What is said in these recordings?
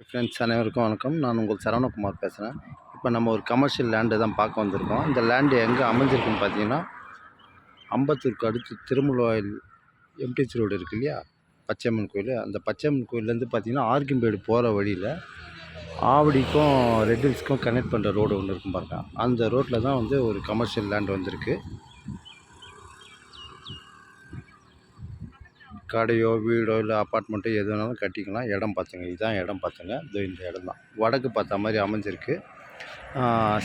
Friends அனைவருக்கும் வணக்கம். நான் உங்கள் சரவணகுமார் பேசுகிறேன். இப்போ நம்ம ஒரு கமர்ஷியல் லேண்டு தான் பார்க்க வந்திருக்கோம். இந்த லேண்டு எங்கே அமைஞ்சிருக்குன்னு பார்த்தீங்கன்னா, அம்பத்தூருக்கு அடுத்து திருமுல்வாயில் எம்டிஹெச் ரோடு இருக்கு இல்லையா, பச்சையம்மன் கோயில். அந்த பச்சையம்மன் கோயிலேருந்து பார்த்தீங்கன்னா ஆர்கிம்பேடு போகிற வழியில் ஆவடிக்கும் ரெட் ஹில்ஸ்க்கும் கனெக்ட் பண்ணுற ரோடு ஒன்று இருக்கும் பாருங்க. அந்த ரோட்டில் தான் வந்து ஒரு கமர்ஷியல் லேண்டு வந்திருக்கு. கடையோ வீடோ இல்லை அப்பார்ட்மெண்ட்டோ எது வேணாலும் கட்டிக்கலாம். இடம் பார்த்துங்க, இதுதான் இடம் பார்த்துங்க. இந்த இடம் தான் வடக்கு பார்த்த மாதிரி அமைஞ்சிருக்கு.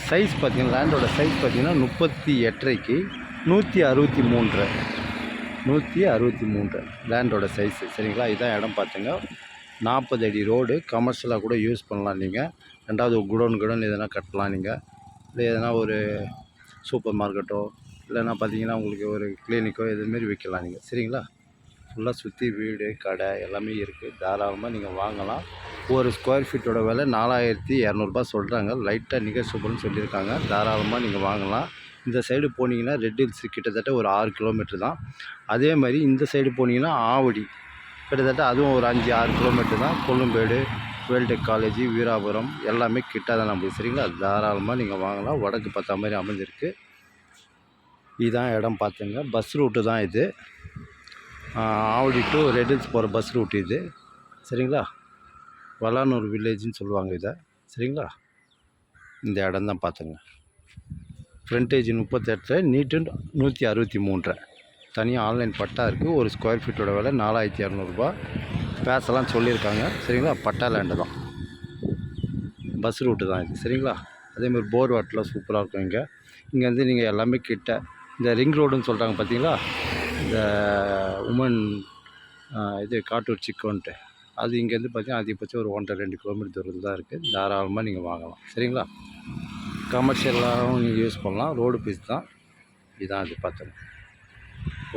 சைஸ் பார்த்திங்கன்னா லேண்டோட சைஸ் பார்த்திங்கன்னா 38.5க்கு 163 லேண்டோட சைஸு. சரிங்களா? இதுதான் இடம் பார்த்துங்க. 40 அடி ரோடு, கமர்ஷியலாக கூட யூஸ் பண்ணலாம் நீங்கள். ரெண்டாவது குடோன் எதனா கட்டலாம் நீங்கள். இல்லை எதனா ஒரு சூப்பர் மார்க்கெட்டோ இல்லைன்னா பார்த்தீங்கன்னா உங்களுக்கு ஒரு கிளினிக்கோ இதுமாரி வைக்கலாம் நீங்கள். சரிங்களா? ஃபுல்லாக சுற்றி வீடு கடை எல்லாமே இருக்குது. தாராளமாக நீங்கள் வாங்கலாம். ஒரு ஸ்கொயர் ஃபீட்டோட விலை 4200 சொல்கிறாங்க. லைட்டாக நெகோஷியபிள்னு சொல்லியிருக்காங்க. தாராளமாக நீங்கள் வாங்கலாம். இந்த சைடு போனீங்கன்னா ரெட் ஹில்ஸ் கிட்டத்தட்ட ஒரு 6 கிலோமீட்டர் தான். அதே மாதிரி இந்த சைடு போனீங்கன்னா ஆவடி கிட்டத்தட்ட அதுவும் ஒரு 5-6 கிலோமீட்டர் தான். கொல்லும்பேடு, வேல்டெக் காலேஜ், வீராபுரம் எல்லாமே கிட்ட தான் நம்மளுக்கு. சரிங்களா? தாராளமாக நீங்கள் வாங்கலாம். வடக்கு பார்த்த மாதிரி அமைஞ்சிருக்கு. இதுதான் இடம் பார்த்துங்க. பஸ் ரூட்டு தான் இது. ஆவடி டு ரெட் ஹில்ஸ் போகிற பஸ் ரூட் இது. சரிங்களா? வல்லானூர் வில்லேஜ்னு சொல்லுவாங்க இதை. சரிங்களா? இந்த இடம் தான் பார்த்துங்க. ஃப்ரண்டேஜ் 38, நீட்டு 163. தனியாக ஆன்லைன் பட்டா இருக்குது. ஒரு ஸ்கொயர் ஃபீட்டோட விலை 4200 பேசலாம் சொல்லியிருக்காங்க. சரிங்களா? பட்டா லேண்டு தான். பஸ் ரூட்டு தான் இது. சரிங்களா? அதேமாதிரி போர் வாட்டர்லாம் சூப்பராக இருக்கும் இங்கேருந்து நீங்கள் எல்லாமே கிட்ட. இந்த ரிங் ரோடுன்னு சொல்கிறாங்க பார்த்தீங்களா, இந்த உமன் இது காட்டூர் சிக்கோன்ட்டு, அது இங்கேருந்து பார்த்தீங்கன்னா அதிகபட்சம் ஒரு 1.5-2 கிலோமீட்டர் தூரத்தில் தான் இருக்குது. தாராளமாக நீங்கள் வாங்கலாம். சரிங்களா? கமர்ஷியலாகவும் நீங்கள் யூஸ் பண்ணலாம். ரோடு பீஸ் தான். இதான் அது பார்த்துங்க.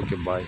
ஓகே, பாய்.